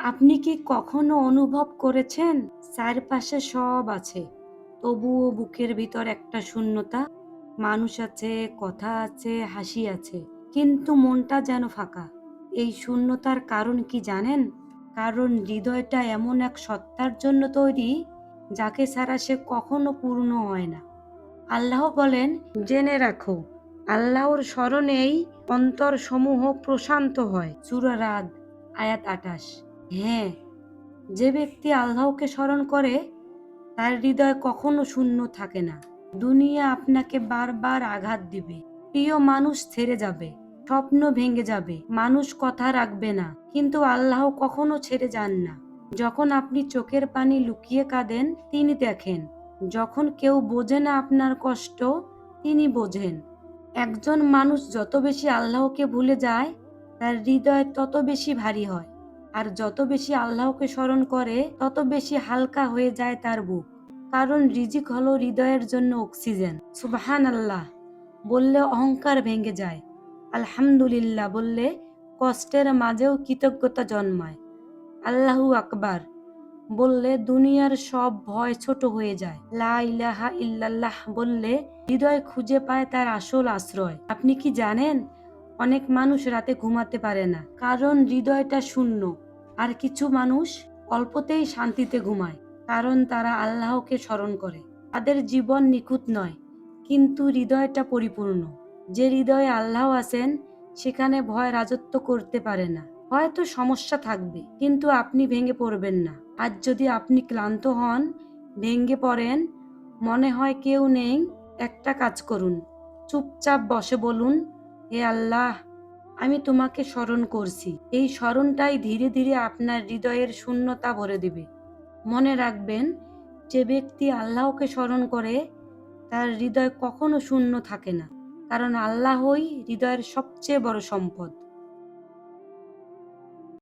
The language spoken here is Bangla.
আপনি কি কখনো অনুভব করেছেন চারপাশে সব আছে, তবুও বুকের ভিতর একটা শূন্যতা? মানুষ আছে, কথা আছে, হাসি আছে, কিন্তু মনটা যেন ফাঁকা। এই শূন্যতার কারণ কি জানেন? কারণ হৃদয়টা এমন এক সত্তার জন্য তৈরি, যাকে ছাড়া সে কখনো পূর্ণ হয় না। আল্লাহ বলেন, জেনে রাখো, আল্লাহর স্মরণেই অন্তর সমূহ প্রশান্ত হয়। সূরা রাদ, আয়াত ২৮। হ্যাঁ, যে ব্যক্তি আল্লাহকে স্মরণ করে তার হৃদয় কখনো শূন্য থাকে না। দুনিয়া আপনাকে বারবার আঘাত দিবে, প্রিয় মানুষ ছেড়ে যাবে, স্বপ্ন ভেঙে যাবে, মানুষ কথা রাখবে না, কিন্তু আল্লাহ কখনো ছেড়ে যান না। যখন আপনি চোখের পানি লুকিয়ে কাঁদেন, তিনি দেখেন। যখন কেউ বোঝে না আপনার কষ্ট, তিনি বোঝেন। একজন মানুষ যত বেশি আল্লাহকে ভুলে যায়, তার হৃদয় তত বেশি ভারী হয়। আর যত বেশি আল্লাহকে স্মরণ করে, তত বেশি হালকা হয়ে যায় তার বুক। কারণ রিজিক হলো হৃদয়ের জন্য অক্সিজেন। সুবহানাল্লাহ বললে অহংকার ভেঙে যায়। আলহামদুলিল্লাহ বললে কষ্টের মাঝেও কৃতজ্ঞতা জন্মায়। আল্লাহু আকবার বললে দুনিয়ার সব ভয় ছোট হয়ে যায়। লা ইলাহা ইল্লাল্লাহ বললে হৃদয় খুঁজে পায় তার আসল আশ্রয়। আপনি কি জানেন, অনেক মানুষ রাতে ঘুমাতে পারে না, কারণ হৃদয়টা শূন্য। আর কিছু মানুষ অল্পতেই শান্তিতে ঘুমায়, কারণ তারা আল্লাহকে স্মরণ করে। তাদের জীবন নিখুঁত নয়, কিন্তু হৃদয়টা পরিপূর্ণ। যে হৃদয়ে আল্লাহ আছেন, সেখানে ভয় রাজত্ব করতে পারে না। হয়তো সমস্যা থাকবে, কিন্তু আপনি ভেঙে পড়বেন না। আজ যদি আপনি ক্লান্ত হন, ভেঙে পড়েন, মনে হয় কেউ নেই, একটা কাজ করুন, চুপচাপ বসে বলুন, হে আল্লাহ, আমি তোমাকে স্মরণ করছি। এই স্মরণটাই ধীরে ধীরে আপনার হৃদয়ের শূন্যতা ভরে দিবে। মনে রাখবেন, যে ব্যক্তি আল্লাহকে স্মরণ করে তার হৃদয় কখনো শূন্য থাকে না, কারণ আল্লাহই হৃদয়ের সবচেয়ে বড় সম্পদ।